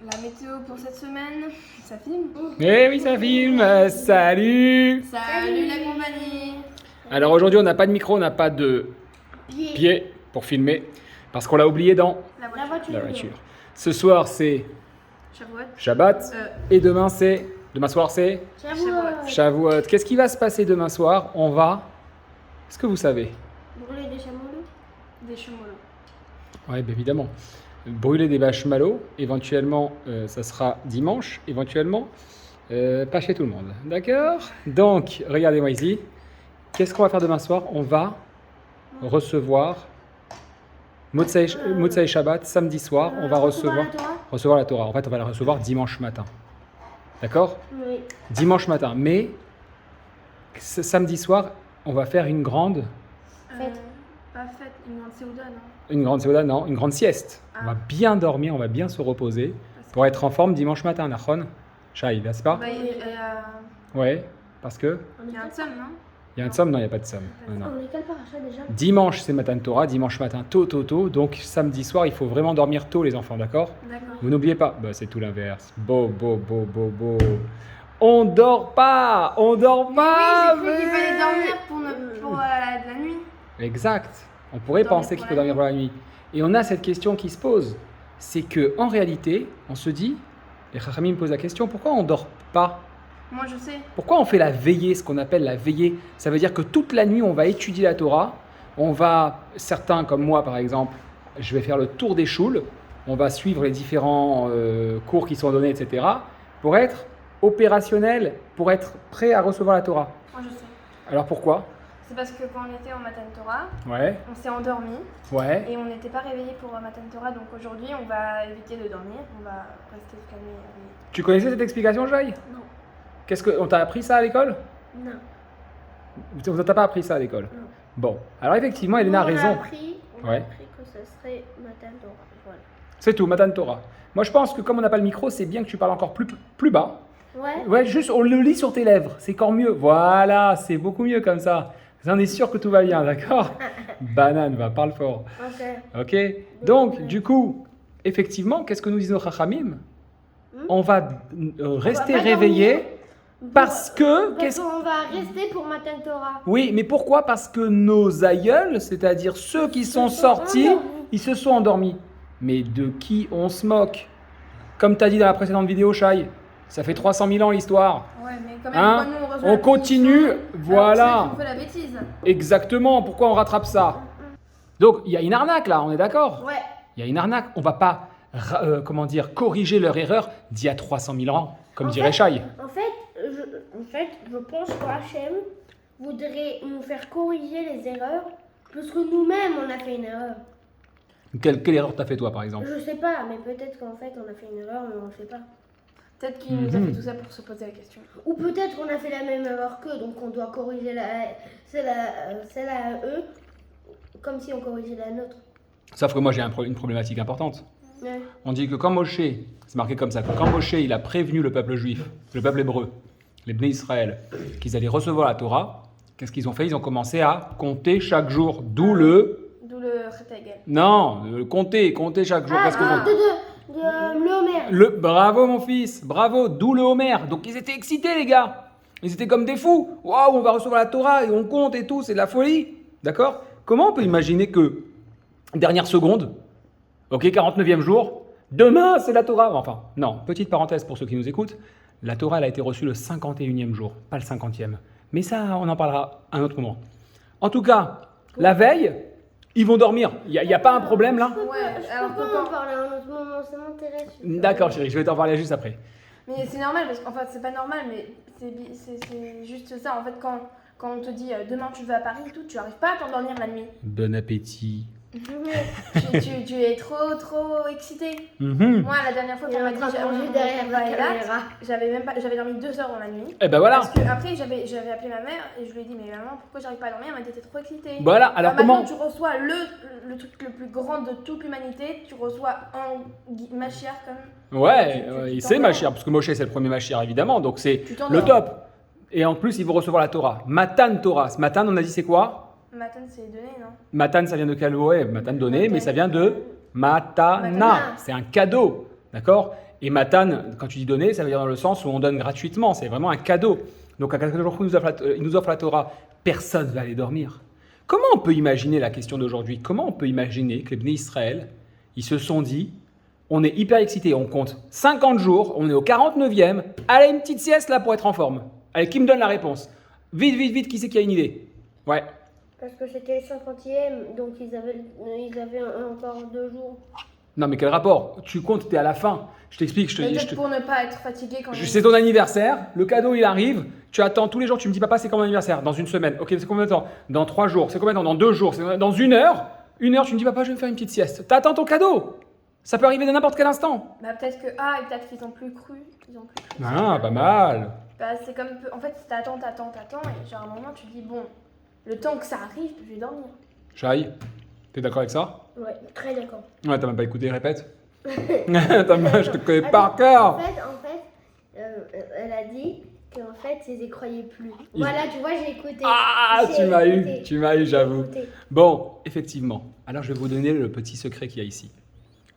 La météo pour cette semaine, ça filme. Eh oui, ça filme. Salut. Salut la compagnie. Alors aujourd'hui, on n'a pas de micro, on n'a pas de pied pour filmer parce qu'on l'a oublié dans La voiture. la voiture. Ce soir, c'est Shavuot. Shabbat et demain soir, c'est Shavuot. Shavuot. Qu'est-ce qui va se passer demain soir? On va. Est-ce que vous savez? Brûler des chamallows. Des chamallows. Oui, évidemment. Brûler des marshmallows, éventuellement, ça sera dimanche, éventuellement, pas chez tout le monde. D'accord? Donc, regardez-moi ici. Qu'est-ce qu'on va faire demain soir? On va recevoir Motsai Shabbat, samedi soir, on va recevoir la Torah. En fait, on va la recevoir dimanche matin. D'accord? Oui. Dimanche matin. Mais samedi soir, on va faire une grande Fête. Pas fête, une grande séouda, non? Une grande séouda, non, une grande sieste. On va bien dormir, on va bien se reposer pour être en forme dimanche matin, Nachon. Shai, n'est-ce pas? Bah, Ouais, parce que il y a un somme, non? il y a un somme, non, il n'y a pas de somme. Non, non. On est quel paracha déjà? Dimanche, c'est Matan Torah, dimanche matin, tôt. Donc samedi soir, il faut vraiment dormir tôt, les enfants, d'accord? D'accord. Vous n'oubliez pas, bah, c'est tout l'inverse. Beau. On dort pas. Oui, j'ai cru qu'il fallait dormir pour la nuit. Exact. On pourrait Dormir penser pour qu'il faut la dormir pour la nuit. Et on a cette question qui se pose. C'est que en réalité, on se dit, les Chachamim me posent la question, pourquoi on dort pas? Moi, je sais. Pourquoi on fait la veillée, ce qu'on appelle la veillée? Ça veut dire que toute la nuit, on va étudier la Torah. On va, certains comme moi par exemple, je vais faire le tour des choules. On va suivre les différents cours qui sont donnés, etc. pour être opérationnel, pour être prêt à recevoir la Torah. Moi, je sais. Alors pourquoi? C'est parce que quand on était en Matan Torah, Ouais, on s'est endormi ouais. et on n'était pas réveillé pour Matan Torah. Donc aujourd'hui, on va éviter de dormir. On va rester toute la nuit réveillé. Tu connaissais cette explication, Jai? Non. On t'a appris ça à l'école? Non. On t'a pas appris ça à l'école? Non. Bon, alors effectivement, Elena a raison. On a appris que ce serait Matan Torah. Voilà. C'est tout, Matan Torah. Moi, je pense que comme on n'a pas le micro, c'est bien que tu parles encore plus bas. Ouais. Ouais, juste on le lit sur tes lèvres, c'est encore mieux. Voilà, c'est beaucoup mieux comme ça. On est sûr que tout va bien, d'accord? Banane, parle fort. Ok. Ok? Donc, du coup, effectivement, qu'est-ce que nous disent nos Chachamim? On va rester pas réveillé parce que... Parce qu'on va rester pour Matan Torah. Oui, mais pourquoi? Parce que nos aïeuls, c'est-à-dire ceux qui sont sortis, ils se sont endormis. Mais de qui on se moque? Comme tu as dit dans la précédente vidéo, Shai, ça fait 300 000 ans l'histoire. Ouais, mais quand même, Hein? quand nous, reçoit On la continue, punition, voilà. alors que ceux qui ont fait la bêtise. Exactement, pourquoi on rattrape ça? Donc, il y a une arnaque là, on est d'accord? Ouais. Il y a une arnaque, on va pas, corriger leur erreur d'il y a 300 000 ans, comme En dirait fait- Shai. En fait, je pense qu'Hachem voudrait nous faire corriger les erreurs parce que nous-mêmes on a fait une erreur. Quelle erreur t'as fait toi, par exemple? Je sais pas, mais peut-être qu'en fait on a fait une erreur mais on le sait pas. Peut-être qu'il nous a fait tout ça pour se poser la question. Ou peut-être qu'on a fait la même erreur qu'eux, donc on doit corriger celle à eux comme si on corrigeait la nôtre. Sauf que moi j'ai une problématique importante. Ouais. On dit que quand Moshe, c'est marqué comme ça, que quand Moshe il a prévenu le peuple juif, le peuple hébreu, les Bnei Israël, qu'ils allaient recevoir la Torah, qu'est-ce qu'ils ont fait? Ils ont commencé à compter chaque jour, d'où le... D'où le Chetagel. Non, compter chaque jour. Qu'est-ce qu'on Le Homer. Bravo mon fils, bravo, d'où le Homer. Donc ils étaient excités les gars. Ils étaient comme des fous. Waouh, on va recevoir la Torah et on compte et tout, c'est de la folie. D'accord? Comment on peut imaginer que, dernière seconde, ok, 49e jour, demain c'est la Torah. Enfin, non, petite parenthèse pour ceux qui nous écoutent. La Torah elle a été reçue le 51e jour, pas le 50e. Mais ça, on en parlera à un autre moment. En tout cas, la veille, ils vont dormir. Il n'y a pas un problème là? Ouais, alors Je peux pourquoi en parler à un autre moment, ça m'intéresse. D'accord chérie, je vais t'en parler juste après. Mais c'est normal, parce qu'en fait, c'est pas normal, mais c'est juste ça. En fait, quand on te dit demain tu vas à Paris et tout, tu arrives pas à t'endormir la nuit. Bon appétit. tu es trop excité. Mhm. Moi, la dernière fois Il est qu'on m'a en dit train de j'avais manger derrière la caméra. j'avais dormi 2 heures dans la nuit. Eh ben voilà. Parce que après j'avais appelé ma mère et je lui ai dit mais maman pourquoi j'arrive pas à dormir? Elle m'a dit t'es trop excitée. Voilà, alors maintenant comment... tu reçois le truc le plus grand de toute l'humanité, tu reçois un Mashiach comme. Ouais, Tu il sait t'endors. Mashiach, parce que Moshe c'est le premier Mashiach évidemment, donc c'est Tu t'endors. le top. Et en plus, ils vont recevoir la Torah. Matan Torah. Ce matin, on a dit c'est quoi? Matan c'est donné non? Matan, ça vient de quel mot? Ouais, Matan donné, mais ça vient de Matana. Matana. C'est un cadeau. D'accord? Et Matan, quand tu dis donner, ça veut dire dans le sens où on donne gratuitement, c'est vraiment un cadeau. Donc à Akadosh Baruch Hu il nous offre la Torah, personne ne va aller dormir. Comment on peut imaginer la question d'aujourd'hui? Comment on peut imaginer que les Bnei Israël, ils se sont dit, on est hyper excités, on compte 50 jours, on est au 49e, allez, une petite sieste là pour être en forme. Allez, qui me donne la réponse? Vite, vite, vite, qui c'est qui a une idée? Ouais. Parce que c'était le 50e, donc ils avaient encore 2 jours. Non mais quel rapport? Tu comptes, t'es à la fin. Je t'explique, Peut-être pour ne pas être fatigué quand c'est ton anniversaire, le cadeau il arrive, tu attends tous les jours, tu me dis papa c'est quand mon anniversaire? Dans une semaine, ok c'est combien de temps? Dans 3 jours, c'est combien de temps? Dans 2 jours, dans 1 heure? 1 heure tu me dis papa je vais me faire une petite sieste. T'attends ton cadeau. Ça peut arriver de n'importe quel instant. Bah peut-être que et peut-être qu'ils ont plus cru. Ah pas mal. Bah c'est comme en fait t'attends et genre à un moment tu dis bon le temps que ça arrive je vais dormir. Shai, t'es d'accord avec ça? Ouais, très d'accord. Ouais, t'as même pas écouté, répète. Je te connais par cœur. En fait, elle a dit qu'en fait, ils y croyaient plus. Voilà, tu vois, j'ai écouté. Ah, tu m'as eu, j'avoue. Écouté. Bon, effectivement. Alors, je vais vous donner le petit secret qu'il y a ici.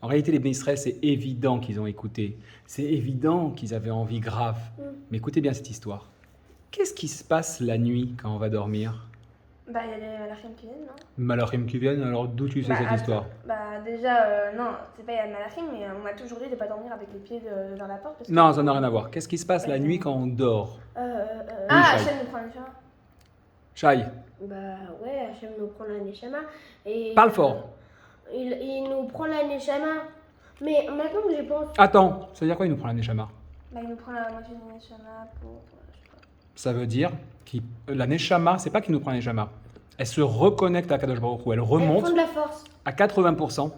En réalité, les Bnei Israël, c'est évident qu'ils ont écouté. C'est évident qu'ils avaient envie grave. Mais écoutez bien cette histoire. Qu'est-ce qui se passe la nuit quand on va dormir? Bah, il y a les malachim qui viennent, non? Malachim qui viennent, alors d'où tu sais cette histoire? Bah, déjà, non, c'est pas il y a le malachim, mais on m'a toujours dit de pas dormir avec les pieds dans la porte. Parce que... Non, ça n'a rien à voir. Qu'est-ce qui se passe la nuit quand on dort? Ah, Shai. Hachem nous prend le chemin. Shai, Bah ouais, Hachem nous prend la Neshama. Et, parle fort. Il nous prend la Neshama. Mais maintenant que j'y pense. Attends, ça veut dire quoi il nous prend la Neshama? Bah, il nous prend la moitié du Neshama pour. Je sais pas. Ça veut dire que la Neshama, c'est pas qu'il nous prend la Neshama. Elle se reconnecte à Kadosh Baruch Hu. Elle Elle remonte prend de la force. à 80%.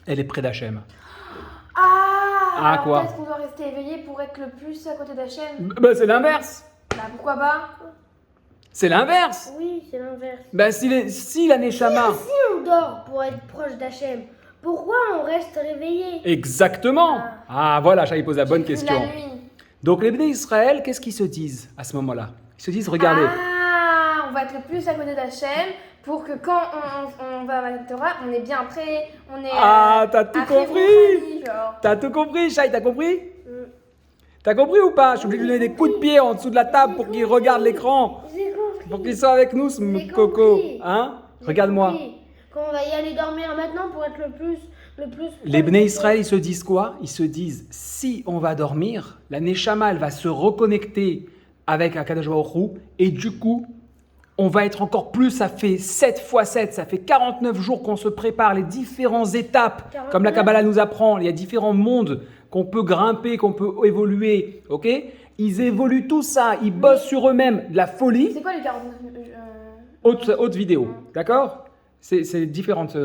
Elle est près d'Hachem. Alors quoi? peut-être qu'on doit rester éveillé pour être le plus à côté d'Hachem. Bah, c'est l'inverse. Bah, pourquoi pas? C'est l'inverse. Oui, c'est l'inverse. Bah, si la Neshama. Si on dort pour être proche d'Hachem, pourquoi on reste réveillé? Exactement. Ah, voilà, Shai pose la bonne J'ai cru question. la nuit. Donc, les Bnei Israël, qu'est-ce qu'ils se disent à ce moment-là? Ils se disent, regardez. On va être le plus à côté d'Hachem pour que quand on va à la Torah, on est bien prêt, on est. T'as tout après compris. vendredi, genre. T'as tout compris, Shai, t'as compris? T'as compris ou pas? Je suis obligé de lui donner des coups de pied en dessous de la table pour qu'il regarde l'écran. J'ai compris. Pour qu'il soit avec nous, ce J'ai coco. compris. Hein? J'ai Regarde-moi. compris. Quand on va y aller dormir maintenant pour être le plus. Les Bnei Israël, ils se disent quoi? Ils se disent, si on va dormir, la Neshama, elle va se reconnecter avec Akadosh Baruch Hu, et du coup, on va être encore plus, ça fait 7 x 7, ça fait 49 jours qu'on se prépare, les différentes étapes, 49. comme la Kabbalah nous apprend, il y a différents mondes qu'on peut grimper, qu'on peut évoluer, ok? Ils évoluent tout ça, ils bossent sur eux-mêmes, de la folie. C'est quoi les 49 Autre vidéo, d'accord? C'est différentes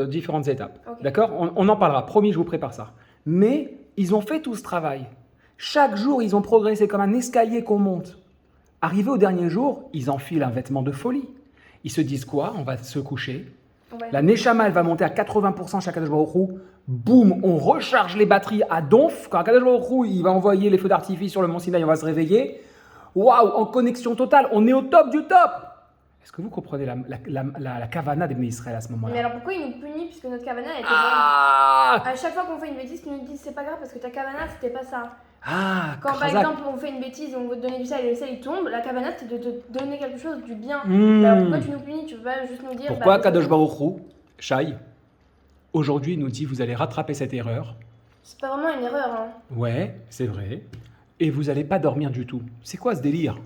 étapes, Ok. d'accord? On en parlera, promis, je vous prépare ça. Mais ils ont fait tout ce travail. Chaque jour, ils ont progressé comme un escalier qu'on monte. Arrivé au dernier jour, ils enfilent un vêtement de folie. Ils se disent quoi? On va se coucher. La Neshama, elle va monter à 80% chez Akadosh Baruch Hu. Boum, on recharge les batteries à donf. Quand Akadosh Baruch Hu, il va envoyer les feux d'artifice sur le mont Sinaï, on va se réveiller. Waouh, en connexion totale, on est au top du top. Est-ce que vous comprenez la kavana des Bnei Israël à ce moment-là? Mais alors pourquoi ils nous punissent puisque notre kavana elle était Ah, bonne? À chaque fois qu'on fait une bêtise, ils nous disent c'est pas grave parce que ta kavana c'était pas ça. ah, Quand par Khazak. exemple on fait une bêtise et on veut te donner du sel et le sel il tombe, la kavana c'est de te donner quelque chose, du bien. Alors pourquoi tu nous punis? Tu veux pas juste nous dire. Pourquoi bah, Kadosh Baruch Hu, Shai, aujourd'hui il nous dit vous allez rattraper cette erreur? C'est pas vraiment une erreur, hein. Ouais, c'est vrai. Et vous allez pas dormir du tout. C'est quoi ce délire?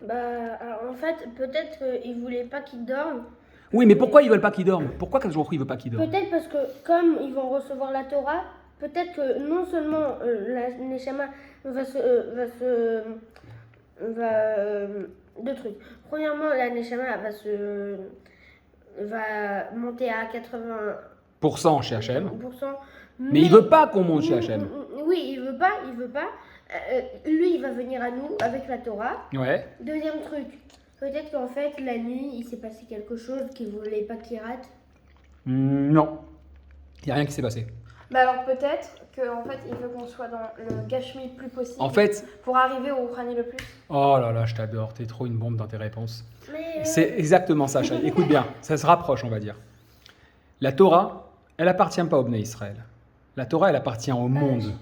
Alors, en fait, peut-être qu'ils voulaient pas qu'ils dorment. Oui, mais pourquoi ils veulent pas qu'ils dorment? Pourquoi Kadosh Baruch Hu il veut pas qu'ils dorment? Peut-être parce que comme ils vont recevoir la Torah, peut-être que non seulement la Neshama deux trucs. Premièrement, la Neshama va monter à 80%. Chez Hachem. Mais il veut pas qu'on monte chez Hachem. Oui, il veut pas. Lui, il va venir à nous avec la Torah. Ouais. Deuxième truc, peut-être qu'en fait, la nuit, il s'est passé quelque chose qu'il voulait pas qu'il rate. Non. Il n'y a rien qui s'est passé. Bah alors peut-être qu'en fait il veut qu'on soit dans le gashmi le plus possible. En fait, pour arriver au Rouhani le plus. oh là là, je t'adore, t'es trop une bombe dans tes réponses. Mais C'est exactement ça, Shai. Écoute bien, ça se rapproche, on va dire. La Torah, elle appartient pas au Bnei Israël. La Torah, elle appartient au monde.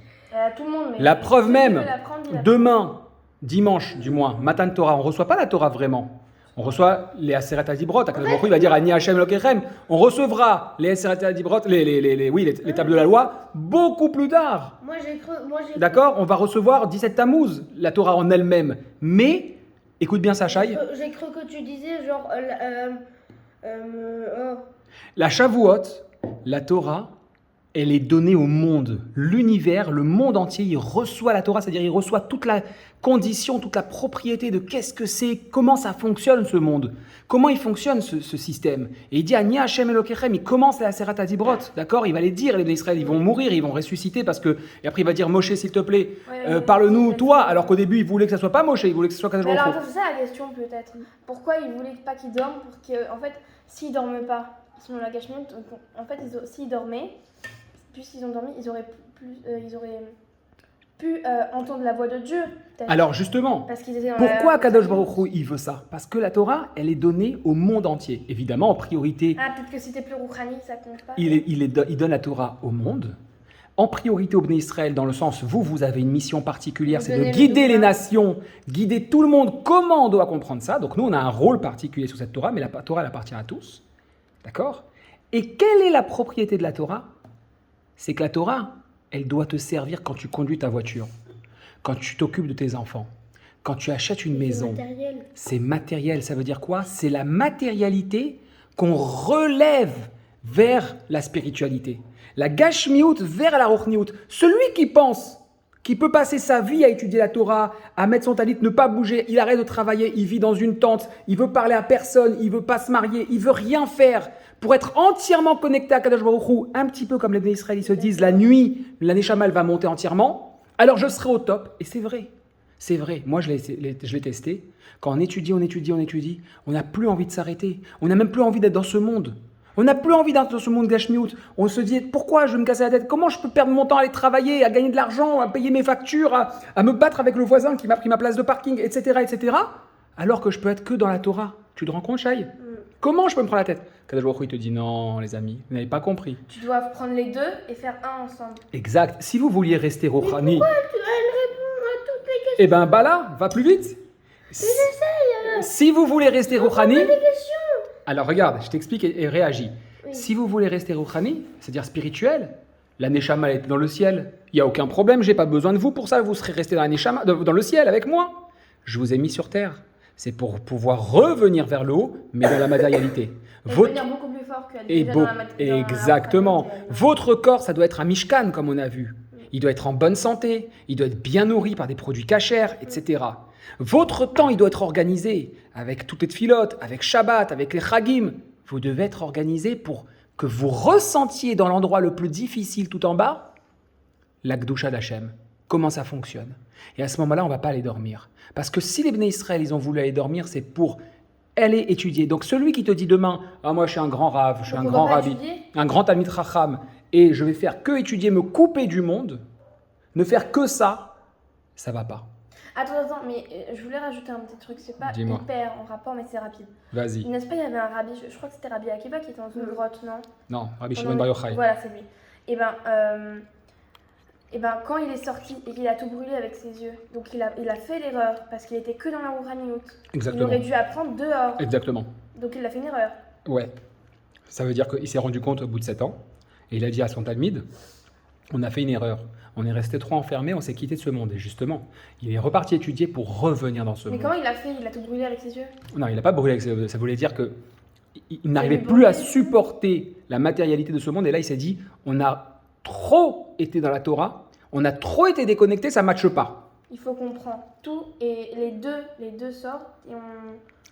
Tout le monde. Mais La preuve celui qui même, veut l'apprendre, il demain, dimanche du moins, Matan Torah, on ne reçoit pas la Torah vraiment. On reçoit les Aseret Adibrot. Akadosh Baruch Hu, il va dire Ani Hashem Elokechem. On recevra les Aseret Adibrot, les tables de la loi, beaucoup plus tard. Moi j'ai cru. D'accord? On va recevoir 17 Tammuz, la Torah en elle-même. Mais, écoute bien ça, Shai. J'ai cru que tu disais genre. La Shavuot, la Torah, elle est donnée au monde. L'univers, le monde entier, il reçoit la Torah, c'est-à-dire il reçoit toute la condition, toute la propriété de qu'est-ce que c'est, comment ça fonctionne ce monde, comment il fonctionne ce système. Et il dit Ani Hashem Elokechem, il commence la Serat Adibrot, d'accord? Il va les dire, les Bnei Israël, ils vont mourir, ils vont ressusciter parce que. Et après il va dire Moshe, s'il te plaît, parle-nous, toi, alors qu'au début il voulait que ça soit pas Moshe, il voulait que ce soit Kadosh Mais Baruch alors, Hu. c'est ça la question peut-être. Pourquoi ils voulaient pas qu'ils dorment pour que, en fait, s'ils dorment pas, selon la Gashmiut, en fait, s'ils dormaient, puisqu'ils ont dormi, ils auraient pu entendre la voix de Dieu. peut-être. Alors justement, Parce qu'ils étaient dans pourquoi la... Kadosh Baruch Hu, il veut ça? Parce que la Torah, elle est donnée au monde entier. Évidemment, en priorité, Ah, peut-être que c'était plus Rouhani, ça compte pas. il donne la Torah au monde. En priorité au Bnei Israël, dans le sens, vous avez une mission particulière, Vous c'est de donnez le guider les Torah. nations, guider tout le monde, comment on doit comprendre ça. Donc nous, on a un rôle particulier sur cette Torah, mais la Torah, elle appartient à tous. D'accord? Et quelle est la propriété de la Torah? C'est que la Torah, elle doit te servir quand tu conduis ta voiture, quand tu t'occupes de tes enfants, quand tu achètes une maison. Matériel. C'est matériel, ça veut dire quoi? C'est la matérialité qu'on relève vers la spiritualité. La gashmiout vers la rochniut. Celui qui pense qu'il peut passer sa vie à étudier la Torah, à mettre son talit, ne pas bouger, il arrête de travailler, il vit dans une tente, il veut parler à personne, il veut pas se marier, il veut rien faire pour être entièrement connecté à Kadosh Baruch Hu, un petit peu comme les Bnei Israël, ils se disent la nuit, la Neshama elle va monter entièrement, alors je serai au top. Et c'est vrai. C'est vrai, moi je l'ai testé. Quand on étudie, on n'a plus envie de s'arrêter. On n'a même plus envie d'être dans ce monde. On n'a plus envie d'être dans ce monde gashmiout. On se dit, pourquoi je vais me casser la tête? Comment je peux perdre mon temps à aller travailler, à gagner de l'argent, à payer mes factures, à me battre avec le voisin qui m'a pris ma place de parking, etc. Alors que je peux être que dans la Torah. Tu te rends compte, Shai? Comment je peux me prendre la tête? Kadosh Baruch Hu, il te dit, non les amis, vous n'avez pas compris. Tu dois prendre les deux et faire un ensemble. Exact. Si vous vouliez rester Rouhani, Elle répond à toutes les questions. eh ben Bala, va plus vite. Si vous voulez rester Rouhani, Des questions. alors regarde, je t'explique et réagis. Oui. Si vous voulez rester Rouhani, c'est-à-dire spirituel, la Neshama est dans le ciel. Il n'y a aucun problème, j'ai pas besoin de vous pour ça, vous serez resté dans la Neshama, dans le ciel avec moi. Je vous ai mis sur terre. C'est pour pouvoir revenir vers le haut, mais dans la matérialité. Et devenir beaucoup plus fort qu'elle Et déjà beau- dans la exactement. matérialité. Votre corps, ça doit être un mishkan, comme on a vu. Il doit être en bonne santé, il doit être bien nourri par des produits cachers, etc. Votre temps, il doit être organisé avec toutes les tfilotes, avec Shabbat, avec les chagim. Vous devez être organisé pour que vous ressentiez dans l'endroit le plus difficile tout en bas, la Gdusha d'Hachem. Comment ça fonctionne? Et à ce moment-là, on ne va pas aller dormir. Parce que si les Bnei Israël, ils ont voulu aller dormir, c'est pour aller étudier. Donc celui qui te dit demain, ah moi je suis un grand rave, je suis Donc, un on grand va pas rabbi, étudier. un grand Talmid Chacham, et je vais faire que étudier, me couper du monde, ne faire que ça, ça va pas. Attends, mais je voulais rajouter un petit truc, c'est pas Dis-moi. hyper en rapport, mais c'est rapide. Vas-y. N'est-ce pas, il y avait un rabbi, je crois que c'était Rabbi Akiva qui était dans une grotte, non? Non, Rabbi Pendant Shimon les- Bar Yochai. Voilà, c'est lui. Et ben, quand il est sorti et qu'il a tout brûlé avec ses yeux, donc il a fait l'erreur parce qu'il était que dans la Rouhaniout. Il Exactement. aurait dû apprendre dehors, Exactement. donc il a fait une erreur. Ouais. Ça veut dire qu'il s'est rendu compte au bout de 7 ans, et il a dit à son Talmid, on a fait une erreur. On est resté trop enfermés, on s'est quitté de ce monde. Et justement, il est reparti étudier pour revenir dans ce Mais monde. comment il a fait? Il a tout brûlé avec ses yeux? Non, il n'a pas brûlé avec ses yeux. Ça voulait dire que il n'arrivait lui plus à brûlé. supporter la matérialité de ce monde. Et là, il s'est dit, on a trop été dans la Torah, on a trop été déconnecté, ça ne matche pas. Il faut qu'on prend tout et les deux sortent et on...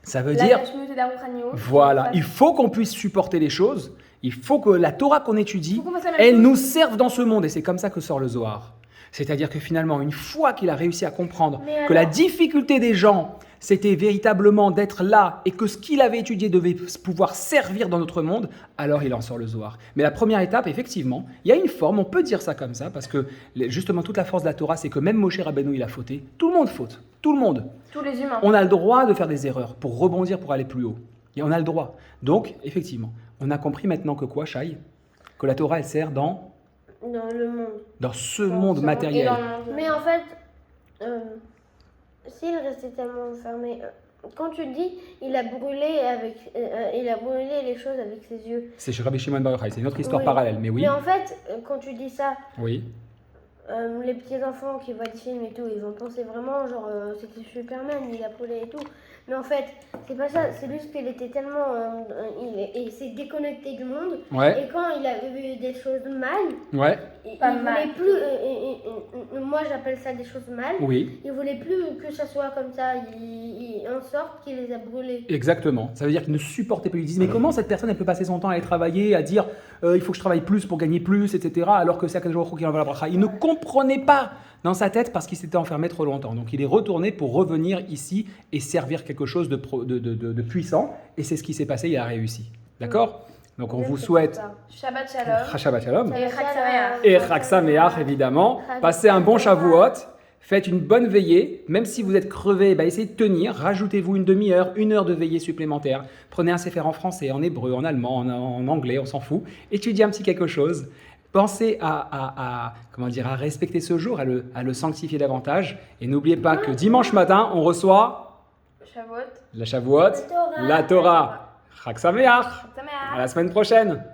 Ça veut La dire, Gashmiut et la Rouhaniout, voilà, on il fasse- faut qu'on puisse supporter les choses, il faut que la Torah qu'on étudie, faut qu'on fasse la même elle chose. nous serve dans ce monde. Et c'est comme ça que sort le Zohar. C'est-à-dire que finalement, une fois qu'il a réussi à comprendre Mais que la alors- difficulté des gens, c'était véritablement d'être là et que ce qu'il avait étudié devait pouvoir servir dans notre monde, alors il en sort le Zohar. Mais la première étape, effectivement, il y a une forme, on peut dire ça comme ça, parce que justement toute la force de la Torah, c'est que même Moshe Rabbeinu, il a fauté. Tout le monde faute, tout le monde. Tous les humains. On a le droit de faire des erreurs pour rebondir, pour aller plus haut. Et on a le droit. Donc, effectivement, on a compris maintenant que quoi, Shai? Que la Torah, elle sert dans le monde. ce Dans monde ce monde matériel. et dans le monde. Mais en fait, s'il restait tellement enfermé, quand tu dis il a brûlé les choses avec ses yeux. C'est chez Rabbi Shimon Bar Yochai, c'est une autre histoire Oui. parallèle, mais oui. Mais en fait, quand tu dis ça, Oui. les petits enfants qui voient des films et tout, ils vont penser vraiment genre c'était Superman, il a brûlé et tout. Mais en fait, c'est pas ça, c'est juste qu'il était tellement. Il s'est déconnecté du monde. Ouais, Et quand il a vu des choses mal, ouais, il Pas voulait mal. plus. Moi j'appelle ça des choses mal. oui. Il voulait plus que ça soit comme ça, en sorte qu'il les a brûlés. Exactement. Ça veut dire qu'ils ne supportaient pas. Ils disent mais comment cette personne elle peut passer son temps à aller travailler, à dire il faut que je travaille plus pour gagner plus, etc. Alors que c'est Akadosh Baruch Hu qui envoie la bracha. Il ne comprenait pas dans sa tête parce qu'il s'était enfermé trop longtemps. Donc il est retourné pour revenir ici et servir quelque chose de puissant. Et c'est ce qui s'est passé. Il a réussi. D'accord. Donc on vous souhaite Shabbat Shalom. Shabbat Shalom Et Chag Sameach. et Chag Sameach évidemment. Passez un bon Shavuot. Faites une bonne veillée, même si vous êtes crevé, essayez de tenir, rajoutez-vous une demi-heure, 1 heure de veillée supplémentaire. Prenez un sefer en français, en hébreu, en allemand, en anglais, on s'en fout. Étudiez un petit quelque chose. Pensez à respecter ce jour, à le sanctifier davantage. Et n'oubliez pas que dimanche matin, on reçoit Shavuot. la Shavuot, la Torah. Chag Sameach. Chag Sameach. À la semaine prochaine.